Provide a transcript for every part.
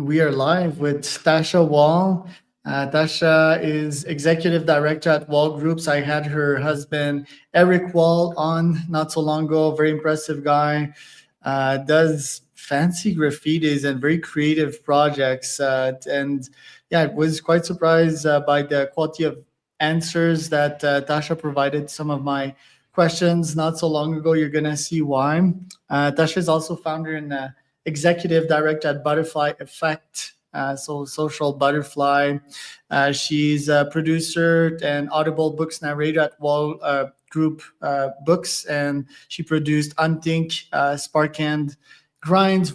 We are live with Tasha Wahl. Tasha is executive director at Wahl Groups. I had her husband, Eric Wahl, on not so long ago. Very impressive guy. Does fancy graffitis and very creative projects. And yeah, I was quite surprised by the quality of answers that Tasha provided some of my questions not so long ago. You're going to see why. Tasha is also founder and executive director at Butterfly Effect, so Social Butterfly. She's a producer and Audible books narrator at Wall Group Books, and she produced Unthink, Spark and Grind,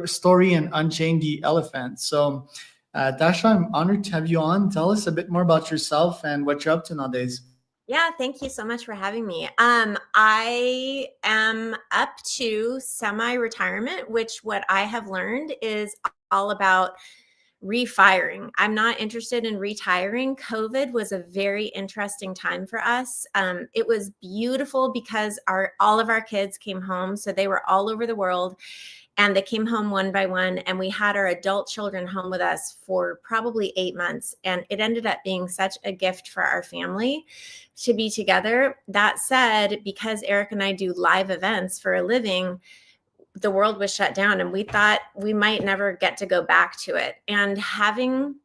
Story, and Unchain the Elephant. So, Tasha, I'm honored to have you on. Tell us a bit more about yourself and what you're up to nowadays. Yeah, thank you so much for having me. I am up to semi-retirement, which what I have learned is all about refiring. I'm not interested in retiring. COVID was a very interesting time for us. It was beautiful because all of our kids came home, so they were all over the world. And they came home one by one, and we had our adult children home with us for probably 8 months. And it ended up being such a gift for our family to be together. That said, because Eric and I do live events for a living, the world was shut down, and we thought we might never get to go back to it. And having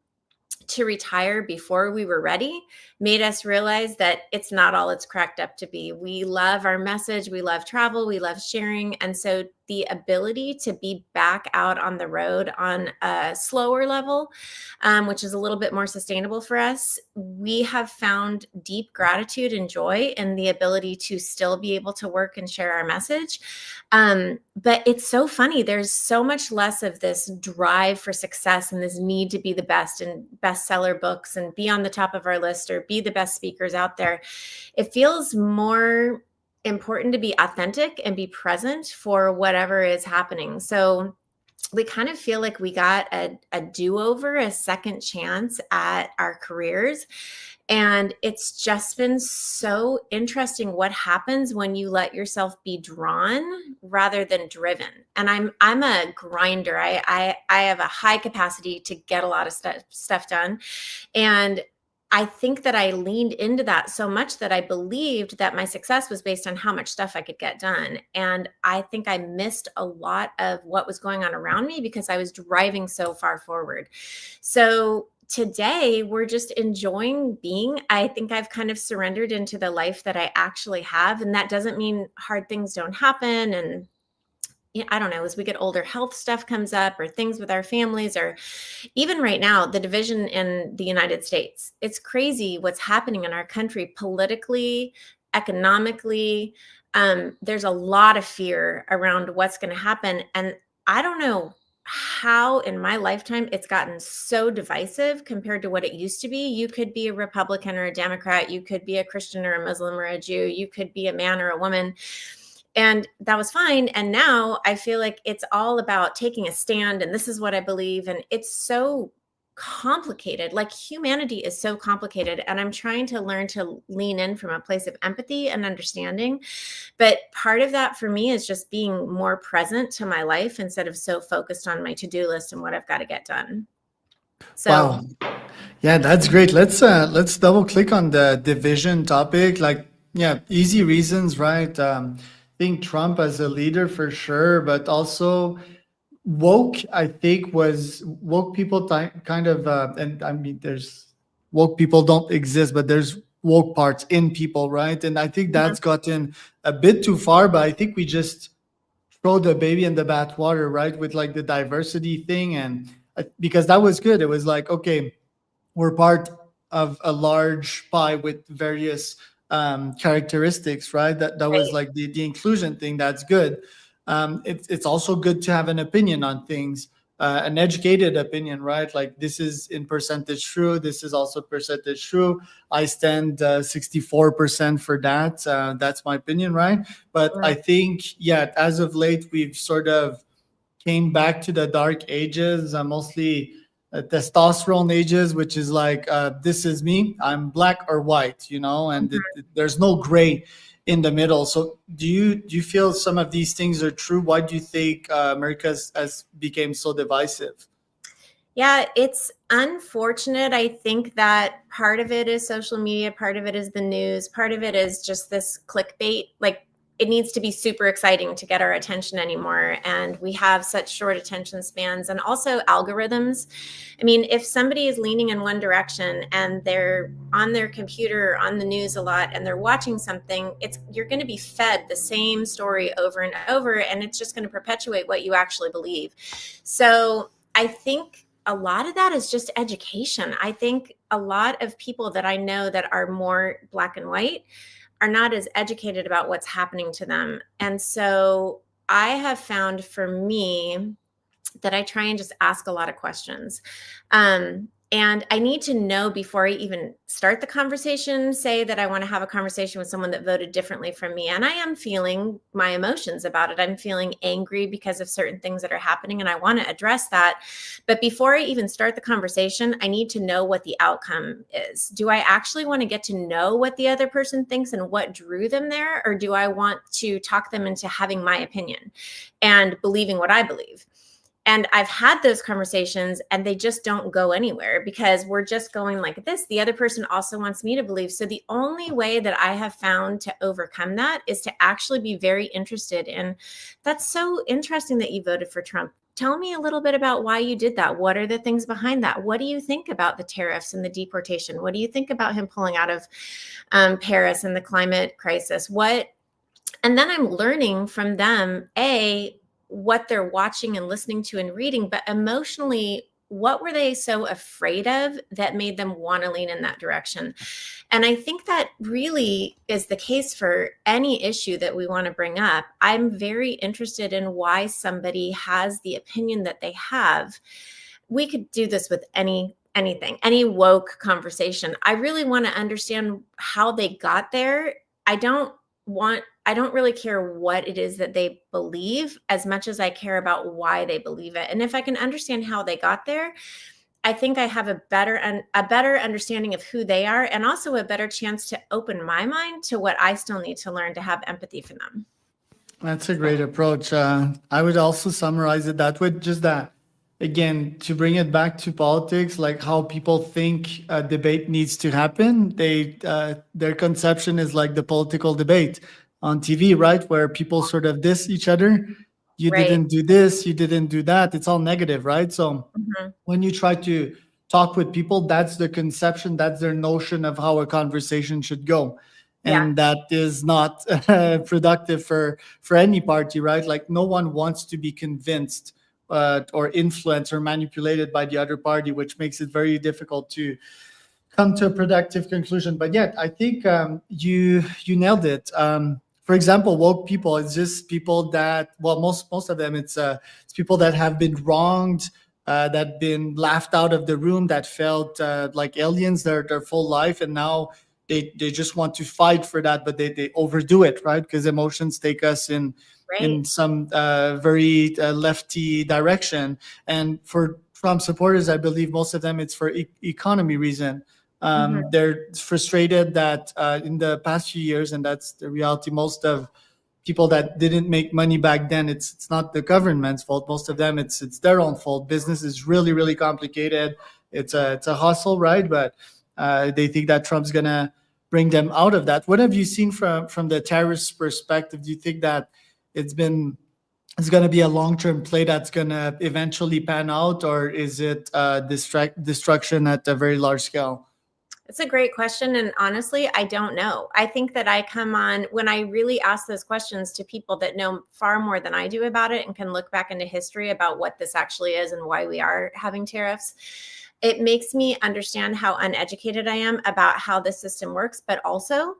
to retire before we were ready made us realize that it's not all it's cracked up to be. We love our message, we love travel, we love sharing. And so the ability to be back out on the road on a slower level, which is a little bit more sustainable for us, we have found deep gratitude and joy in the ability to still be able to work and share our message. But it's so funny. There's so much less of this drive for success and this need to be the best and bestseller books and be on the top of our list or be the best speakers out there. It feels more important to be authentic and be present for whatever is happening. So we kind of feel like we got a do-over, a second chance at our careers. And it's just been so interesting what happens when you let yourself be drawn rather than driven. And I'm a grinder. I have a high capacity to get a lot of stuff done. And I think that I leaned into that so much that I believed that my success was based on how much stuff I could get done. And I think I missed a lot of what was going on around me because I was driving so far forward. So today we're just enjoying being. I think I've kind of surrendered into the life that I actually have. And that doesn't mean hard things don't happen. And I don't know, as we get older, health stuff comes up or things with our families, or even right now, the division in the United States. It's crazy what's happening in our country politically, economically. There's a lot of fear around what's going to happen. And I don't know how in my lifetime it's gotten so divisive compared to what it used to be. You could be a Republican or a Democrat. You could be a Christian or a Muslim or a Jew. You could be a man or a woman. And that was fine. And now I feel like it's all about taking a stand. And this is what I believe. And it's so complicated. Like humanity is so complicated. And I'm trying to learn to lean in from a place of empathy and understanding. But part of that for me is just being more present to my life instead of so focused on my to-do list and what I've got to get done. So Wow. Yeah, that's great. Let's double click on the division topic. Like, yeah, easy reasons, right? I think Trump as a leader for sure, but also woke. I think was woke people kind of, and I mean, there's woke people don't exist, but there's woke parts in people, right? And I think mhm, that's gotten a bit too far. But I think we just throw the baby in the bathwater, right? With like the diversity thing, and because that was good. It was like, okay, we're part of a large pie with various characteristics, right? That was right. like the inclusion thing. That's good. It's also good to have an opinion on things, an educated opinion, right? Like this is in percentage true. This is also percentage true. I stand 64% for that. That's my opinion, right? But I Mm, think, yeah, as of late, we've sort of came back to the dark ages, mostly testosterone ages, which is like, this is me, I'm black or white, and there's no gray in the middle. So do you feel some of these things are true? Why do you think America has became so divisive? Yeah, it's unfortunate. I think that part of it is social media, part of it is the news, part of it is just this clickbait. Like, it needs to be super exciting to get our attention anymore. And we have such short attention spans, and also algorithms. I mean, if somebody is leaning in one direction and they're on their computer or on the news a lot and they're watching something, you're going to be fed the same story over and over, and it's just going to perpetuate what you actually believe. So I think a lot of that is just education. I think a lot of people that I know that are more black and white are not as educated about what's happening to them. And so I have found for me that I try and just ask a lot of questions. And I need to know before I even start the conversation, say that I want to have a conversation with someone that voted differently from me. And I am feeling my emotions about it. I'm feeling angry because of certain things that are happening, and I want to address that. But before I even start the conversation, I need to know what the outcome is. Do I actually want to get to know what the other person thinks and what drew them there? Or do I want to talk them into having my opinion and believing what I believe? And I've had those conversations and they just don't go anywhere because we're just going like this. The other person also wants me to believe. So the only way that I have found to overcome that is to actually be very interested in, that's so interesting that you voted for Trump. Tell me a little bit about why you did that. What are the things behind that? What do you think about the tariffs and the deportation? What do you think about him pulling out of Paris and the climate crisis? And then I'm learning from them, what they're watching and listening to and reading, but emotionally, what were they so afraid of that made them want to lean in that direction? And I think that really is the case for any issue that we want to bring up. I'm very interested in why somebody has the opinion that they have. We could do this with anything, any woke conversation. I really want to understand how they got there. I don't really care what it is that they believe as much as I care about why they believe it. And if I can understand how they got there, I think I have a better understanding of who they are, and also a better chance to open my mind to what I still need to learn to have empathy for them. That's a great approach. I would also summarize it that way, just that, again, to bring it back to politics, like how people think a debate needs to happen. Their conception is like the political debate on TV, right? Where people sort of diss each other. You Right. didn't do this, you didn't do that. It's all negative, right? So Mhm. when you try to talk with people, that's the conception, that's their notion of how a conversation should go. Yeah. And that is not productive for any party, right? Like, no one wants to be convinced or influenced or manipulated by the other party, which makes it very difficult to come to a productive conclusion. But yet, I think you nailed it. For example, woke people, it's just people that, well, most of them, it's people that have been wronged, that been laughed out of the room, that felt like aliens their full life, and now they just want to fight for that, but they overdo it, right? Because emotions take us in Right. some very lefty direction. And for Trump supporters, I believe most of them, it's for economy reason. Mhm. They're frustrated that in the past few years, and that's the reality, most of people that didn't make money back then, it's not the government's fault. Most of them, it's their own fault. Business is really, really complicated. It's a hustle, right? But they think that Trump's gonna bring them out of that. What have you seen from the terrorist perspective? Do you think that it's been it's going to be a long-term play that's going to eventually pan out, or is it destruction at a very large scale? It's a great question. And honestly, I don't know. I think that I come on when I really ask those questions to people that know far more than I do about it and can look back into history about what this actually is and why we are having tariffs. It makes me understand how uneducated I am about how the system works, but also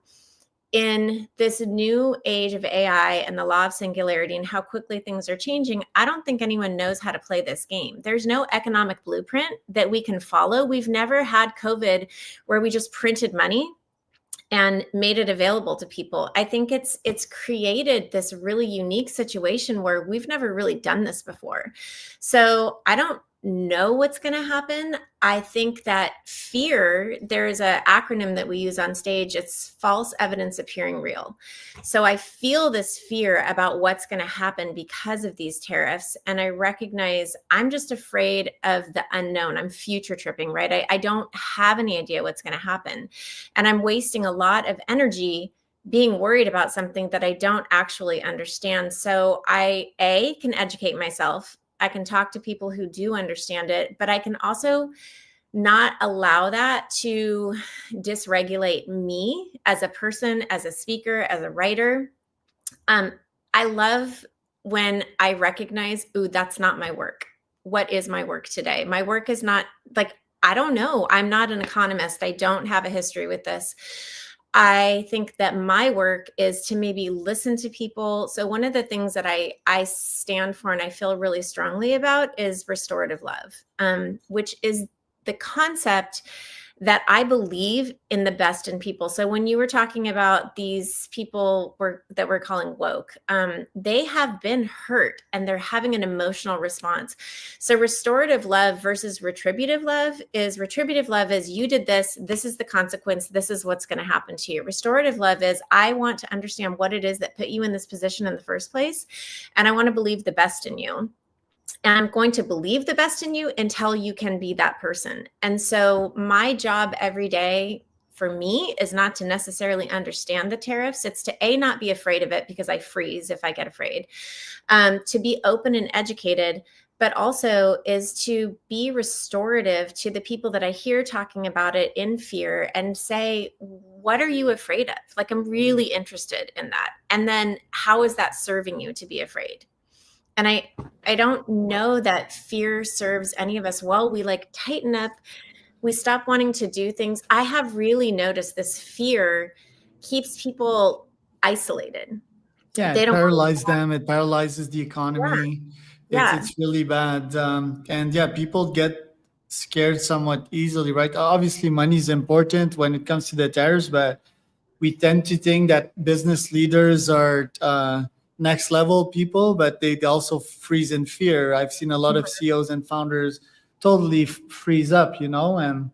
in this new age of AI and the law of singularity and how quickly things are changing, I don't think anyone knows how to play this game. There's no economic blueprint that we can follow. We've never had COVID where we just printed money and made it available to people. I think it's created this really unique situation where we've never really done this before. So I don't know what's going to happen. I think that fear, there is an acronym that we use on stage. It's false evidence appearing real. So I feel this fear about what's going to happen because of these tariffs. And I recognize I'm just afraid of the unknown. I'm future tripping, right? I don't have any idea what's going to happen. And I'm wasting a lot of energy being worried about something that I don't actually understand. So I, can educate myself. I can talk to people who do understand it, but I can also not allow that to dysregulate me as a person, as a speaker, as a writer. I love when I recognize, ooh, that's not my work. What is my work today? My work is not like, I don't know. I'm not an economist. I don't have a history with this. I think that my work is to maybe listen to people. So one of the things that I stand for and I feel really strongly about is restorative love, which is the concept that I believe in the best in people. So when you were talking about these people that we're calling woke, they have been hurt and they're having an emotional response. So restorative love versus retributive love is you did this is the consequence, this is what's going to happen to you. Restorative love is I want to understand what it is that put you in this position in the first place, and I want to believe the best in you. And I'm going to believe the best in you until you can be that person. And so my job every day for me is not to necessarily understand the tariffs. It's to not be afraid of it, because I freeze if I get afraid, to be open and educated, but also is to be restorative to the people that I hear talking about it in fear and say, what are you afraid of? Like, I'm really interested in that. And then how is that serving you to be afraid? And I don't know that fear serves any of us well. We like tighten up, we stop wanting to do things. I have really noticed this fear keeps people isolated. Yeah, They it don't want paralyzes them. It paralyzes the to, economy. yeah, It's really bad. And yeah, people get scared somewhat easily, right? Obviously, money is important when it comes to the tariffs, but we tend to think that business leaders are next level people, but they also freeze in fear. I've seen a lot of CEOs and founders totally freeze up, and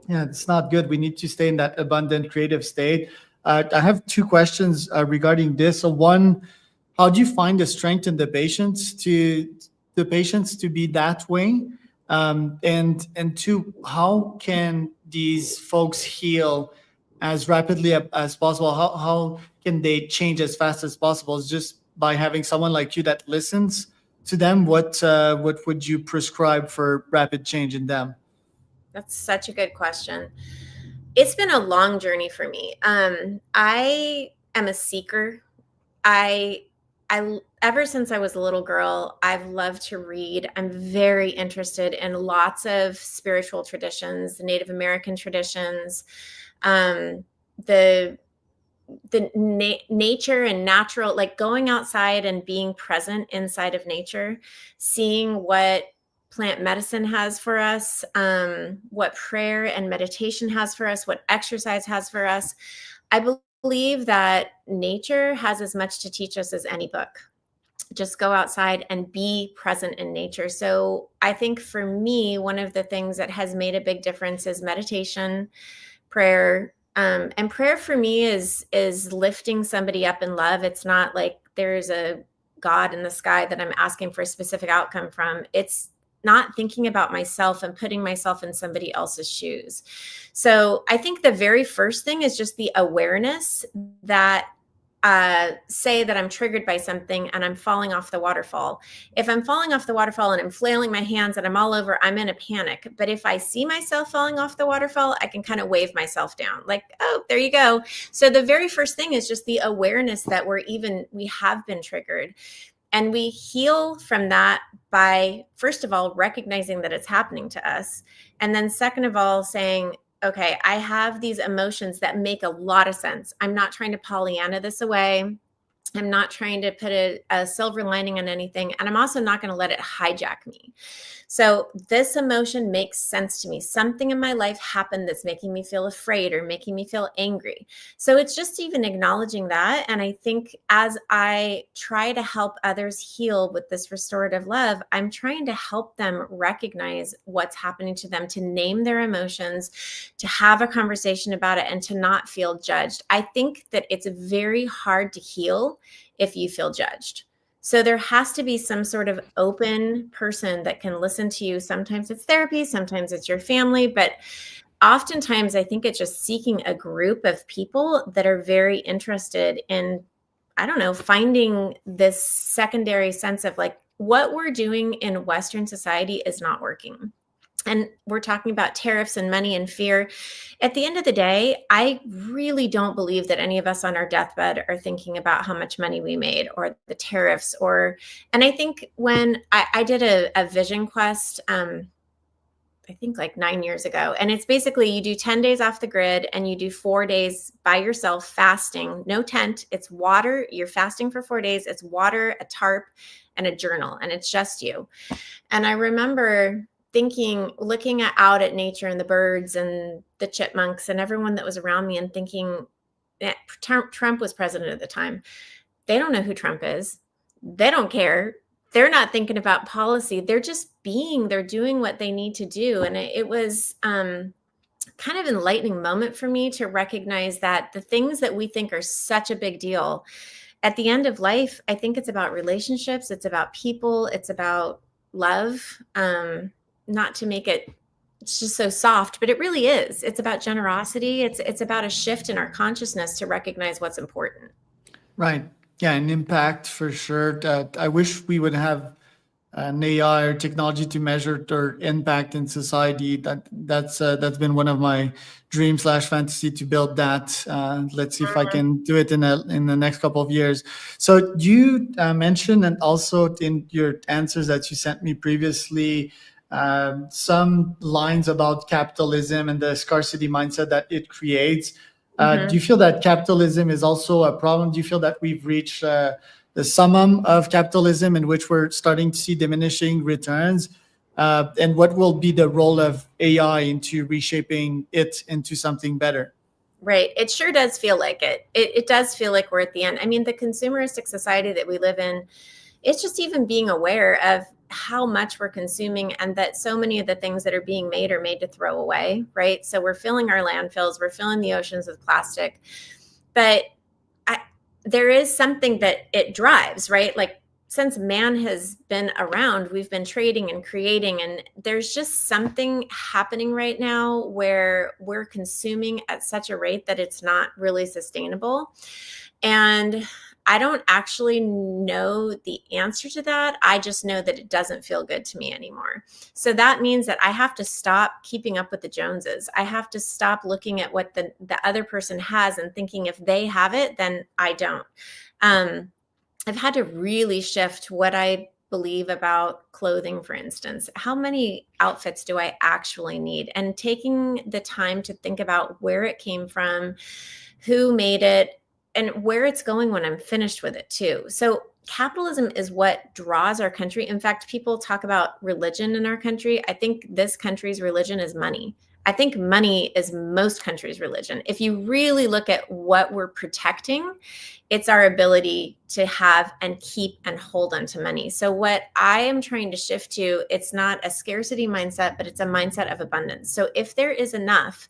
yeah, it's not good. We need to stay in that abundant creative state. I have two questions regarding this. So one, how do you find the strength in the patients to be that way? And two, how can these folks heal as rapidly as possible? How can they change as fast as possible? It's just by having someone like you that listens to them. What would you prescribe for rapid change in them? that's such a good question. It's been a long journey for me. I am a seeker. I ever since I was a little girl, I've loved to read. I'm very interested in lots of spiritual traditions, the Native American traditions, the nature and natural, like going outside and being present inside of nature, seeing what plant medicine has for us, what prayer and meditation has for us, what exercise has for us. I believe that nature has as much to teach us as any book. Just go outside and be present in nature. So I think for me, one of the things that has made a big difference is meditation, prayer. And prayer for me is lifting somebody up in love. It's not like there's a God in the sky that I'm asking for a specific outcome from. It's not thinking about myself and putting myself in somebody else's shoes. So I think the very first thing is just the awareness that say that I'm triggered by something and I'm falling off the waterfall. If I'm falling off the waterfall and I'm flailing my hands and I'm all over, I'm in a panic. But if I see myself falling off the waterfall, I can kind of wave myself down like, oh, there you go. So the very first thing is just the awareness that we have been triggered. And we heal from that by, first of all, recognizing that it's happening to us. And then second of all, saying, okay, I have these emotions that make a lot of sense. I'm not trying to Pollyanna this away. I'm not trying to put a silver lining on anything. And I'm also not going to let it hijack me. So this emotion makes sense to me. Something in my life happened that's making me feel afraid or making me feel angry. So it's just even acknowledging that. And I think as I try to help others heal with this restorative love, I'm trying to help them recognize what's happening to them, to name their emotions, to have a conversation about it, and to not feel judged. I think that it's very hard to heal if you feel judged. So there has to be some sort of open person that can listen to you. Sometimes it's therapy, sometimes it's your family, but oftentimes I think it's just seeking a group of people that are very interested in, I don't know, finding this secondary sense of like what we're doing in Western society is not working. And we're talking about tariffs and money and fear. At the end of the day, I really don't believe that any of us on our deathbed are thinking about how much money we made or the tariffs. And I think when I did a vision quest, I think like 9 years ago, and it's basically you do 10 days off the grid and you do 4 days by yourself fasting, no tent, it's water. You're fasting for 4 days. It's water, a tarp, and a journal, and it's just you. And I remember thinking, looking out at nature and the birds and the chipmunks and everyone that was around me and thinking, Trump was president at the time. They don't know who Trump is. They don't care. They're not thinking about policy. They're just being, they're doing what they need to do. And it was kind of an enlightening moment for me to recognize that the things that we think are such a big deal, at the end of life, I think it's about relationships. It's about people. It's about love. Not to make it, it's just so soft, but it really is. It's about generosity. It's about a shift in our consciousness to recognize what's important. Right. Yeah, an impact for sure. I wish we would have an AI or technology to measure their impact in society. That's been one of my dreams slash fantasy to build that. Let's see if I can do it in the next couple of years. So you mentioned, and also in your answers that you sent me previously, some lines about capitalism and the scarcity mindset that it creates. Do you feel that capitalism is also a problem? Do you feel that we've reached the summum of capitalism in which we're starting to see diminishing returns? And what will be the role of AI into reshaping it into something better? Right. It sure does feel like it. It does feel like we're at the end. I mean, the consumeristic society that we live in, it's just even being aware of how much we're consuming and that so many of the things that are being made are made to throw away, right? So we're filling our landfills, we're filling the oceans with plastic. But there is something that it drives, right? Like since man has been around, we've been trading and creating, and there's just something happening right now where we're consuming at such a rate that it's not really sustainable. And I don't actually know the answer to that. I just know that it doesn't feel good to me anymore. So that means that I have to stop keeping up with the Joneses. I have to stop looking at what the other person has and thinking if they have it, then I don't. I've had to really shift what I believe about clothing, for instance. How many outfits do I actually need? And taking the time to think about where it came from, who made it, and where it's going when I'm finished with it too. So capitalism is what draws our country. In fact, people talk about religion in our country. I think this country's religion is money. I think money is most countries' religion. If you really look at what we're protecting, it's our ability to have and keep and hold on to money. So what I am trying to shift to, it's not a scarcity mindset, but it's a mindset of abundance. So if there is enough,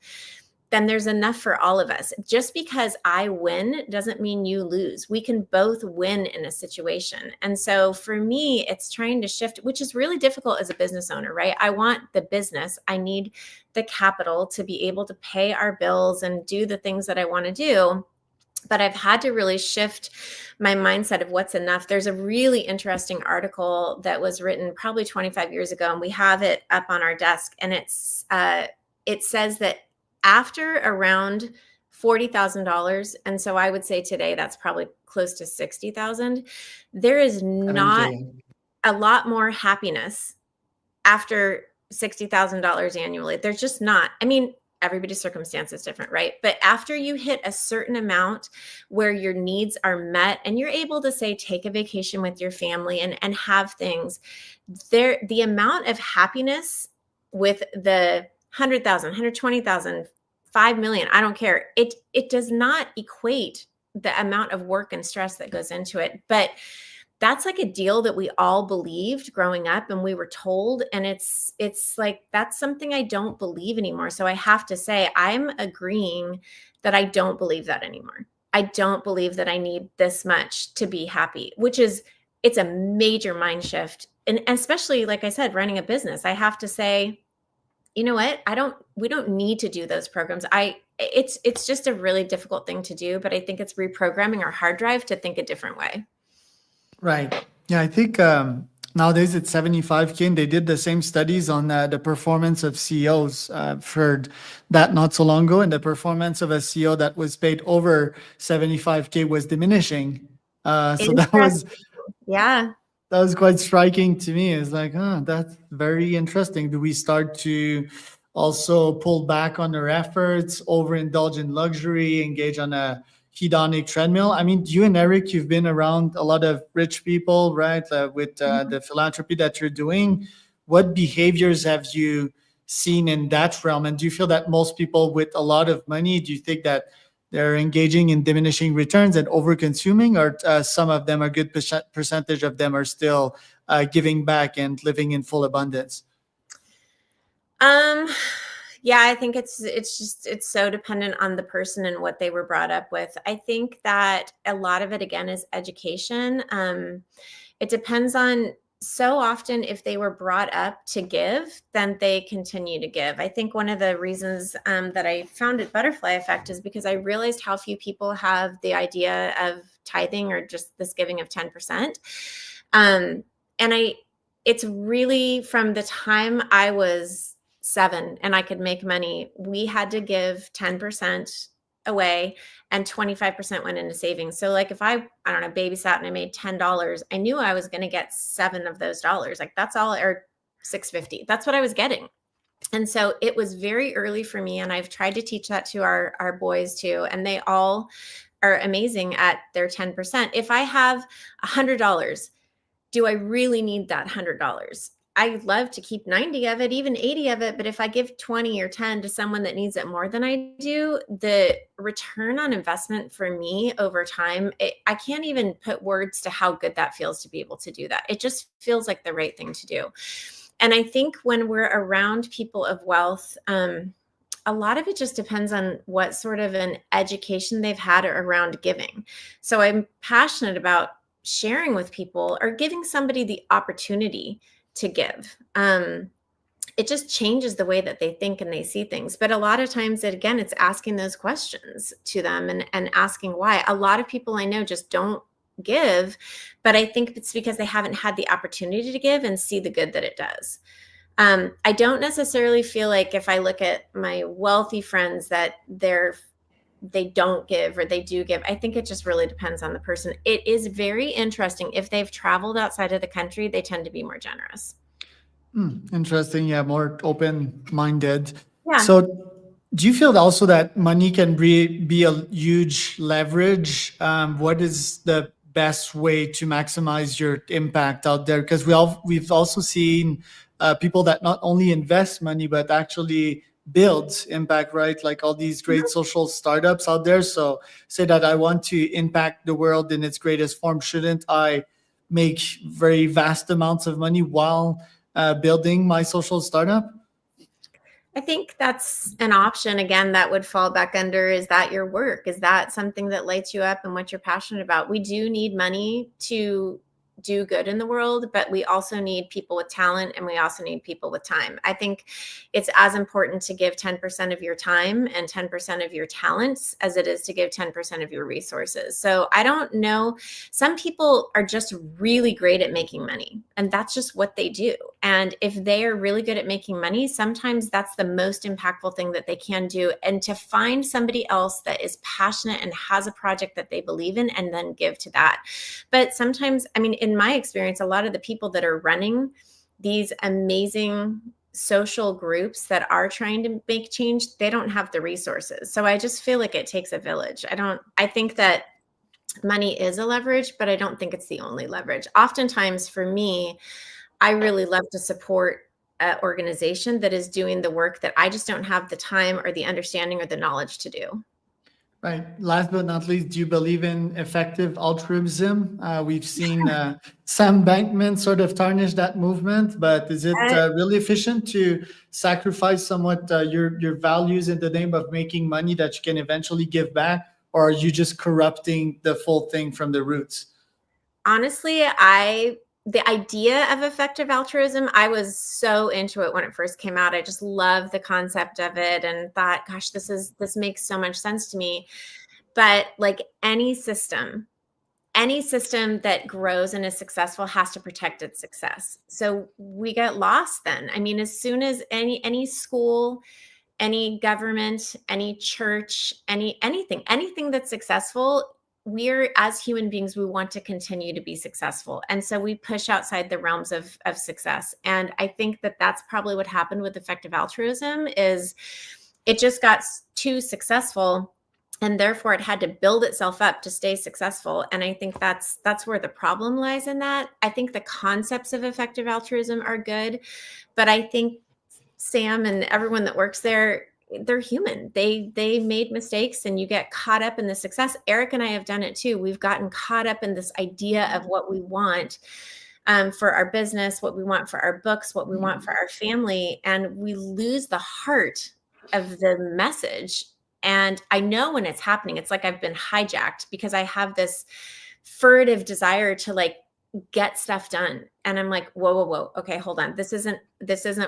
then there's enough for all of us. Just because I win doesn't mean you lose. We can both win in a situation. And so for me, it's trying to shift, which is really difficult as a business owner, right? I want the business. I need the capital to be able to pay our bills and do the things that I want to do. But I've had to really shift my mindset of what's enough. There's a really interesting article that was written probably 25 years ago, and we have it up on our desk. And it says that after around $40,000, and so I would say today that's probably close to 60,000, there is not a lot more happiness after $60,000 annually. There's just not. I mean, everybody's circumstance is different, right? But after you hit a certain amount where your needs are met and you're able to say, take a vacation with your family and have things there, the amount of happiness with the 100,000, 120,000, 5 million, I don't care. It does not equate the amount of work and stress that goes into it. But that's like a deal that we all believed growing up and we were told. And it's like, that's something I don't believe anymore. So I have to say, I'm agreeing that I don't believe that anymore. I don't believe that I need this much to be happy, which is, it's a major mind shift. And especially, like I said, running a business, I have to say, you know what? We don't need to do those programs. It's just a really difficult thing to do, but I think it's reprogramming our hard drive to think a different way. Right. Yeah, I think nowadays it's 75K, and they did the same studies on the performance of CEOs. I've heard that not so long ago, and the performance of a CEO that was paid over 75K was diminishing. So Yeah. that was quite striking to me. It's like, that's very interesting. Do we start to also pull back on our efforts, overindulge in luxury, engage on a hedonic treadmill? I mean, you and Eric, you've been around a lot of rich people, right? With the philanthropy that you're doing. What behaviors have you seen in that realm? And do you feel that most people with a lot of money, do you think that they're engaging in diminishing returns and over consuming, or some of them, a good percentage of them, are still giving back and living in full abundance? Yeah, I think it's so dependent on the person and what they were brought up with. I think that a lot of it, again, is education. It depends on, so often if they were brought up to give, then they continue to give. I think one of the reasons that I founded Butterfly Effect is because I realized how few people have the idea of tithing or just this giving of 10%. And it's really from the time I was 7 and I could make money, we had to give 10% away and 25% went into savings. So like if I don't know, babysat and I made $10, I knew I was going to get 7 of those dollars. Like that's all, or $6.50. That's what I was getting. And so it was very early for me. And I've tried to teach that to our boys too. And they all are amazing at their 10%. If I have $100, do I really need that $100? I'd love to keep 90 of it, even 80 of it. But if I give 20 or 10 to someone that needs it more than I do, the return on investment for me over time, I can't even put words to how good that feels to be able to do that. It just feels like the right thing to do. And I think when we're around people of wealth, a lot of it just depends on what sort of an education they've had around giving. So I'm passionate about sharing with people or giving somebody the opportunity to give. It just changes the way that they think and they see things. But a lot of times, again, it's asking those questions to them and asking why. A lot of people I know just don't give, but I think it's because they haven't had the opportunity to give and see the good that it does. I don't necessarily feel like if I look at my wealthy friends that they don't give or they do give. I think it just really depends on the person. It is very interesting. If they've traveled outside of the country, they tend to be more generous. Interesting. Yeah, more open-minded. Yeah. So do you feel also that money can be a huge leverage? What is the best way to maximize your impact out there? Because we've also seen people that not only invest money, but actually build impact, right? Like all these great social startups out there. So say that I want to impact the world in its greatest form. Shouldn't I make very vast amounts of money while building my social startup? I think that's an option. Again, that would fall back under, is that your work? Is that something that lights you up and what you're passionate about? We do need money to do good in the world, but we also need people with talent and we also need people with time. I think it's as important to give 10% of your time and 10% of your talents as it is to give 10% of your resources. So I don't know. Some people are just really great at making money and that's just what they do. And if they are really good at making money, sometimes that's the most impactful thing that they can do. And to find somebody else that is passionate and has a project that they believe in and then give to that. But sometimes, I mean, in my experience, a lot of the people that are running these amazing social groups that are trying to make change, they don't have the resources. So I just feel like it takes a village. I think that money is a leverage, but I don't think it's the only leverage. Oftentimes for me, I really love to support an organization that is doing the work that I just don't have the time or the understanding or the knowledge to do. Right. Last but not least, do you believe in effective altruism? We've seen Sam Bankman sort of tarnish that movement, but is it Uh, really efficient to sacrifice somewhat your values in the name of making money that you can eventually give back, or are you just corrupting the full thing from the roots? Honestly, the idea of effective altruism, I was so into it when it first came out. I just loved the concept of it and thought, gosh, this makes so much sense to me. But like any system that grows and is successful has to protect its success. So we get lost then. I mean, as soon as any school, any government, any church, anything that's successful, we're as human beings, we want to continue to be successful. And so we push outside the realms of success. And I think that that's probably what happened with effective altruism is it just got too successful and therefore it had to build itself up to stay successful. And I think that's where the problem lies in that. I think the concepts of effective altruism are good, but I think Sam and everyone that works there, they're human. They made mistakes and you get caught up in the success. Eric and I have done it too. We've gotten caught up in this idea of what we want for our business, what we want for our books, what we want for our family, and we lose the heart of the message. And I know when it's happening, it's like I've been hijacked because I have this furtive desire to like get stuff done. And I'm like, whoa. Okay, hold on. This isn't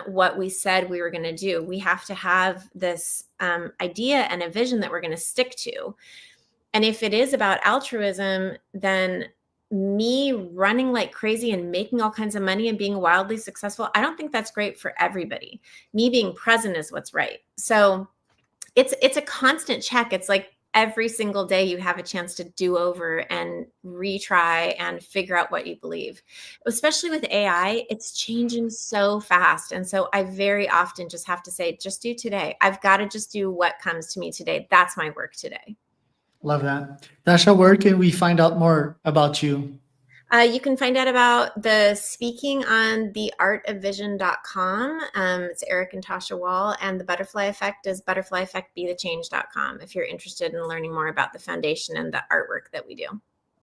what we said we were going to do. We have to have this idea and a vision that we're going to stick to. And if it is about altruism, then me running like crazy and making all kinds of money and being wildly successful, I don't think that's great for everybody. Me being present is what's right. So it's a constant check. It's like every single day you have a chance to do over and retry and figure out what you believe. Especially with AI, it's changing so fast. And so I very often just have to say, just do today. I've got to just do what comes to me today. That's my work today. Love that. Tasha, where can we find out more about you? You can find out about the speaking on theartofvision.com. It's Eric and Tasha Wahl, and the Butterfly Effect is butterflyeffectbethechange.com if you're interested in learning more about the foundation and the artwork that we do.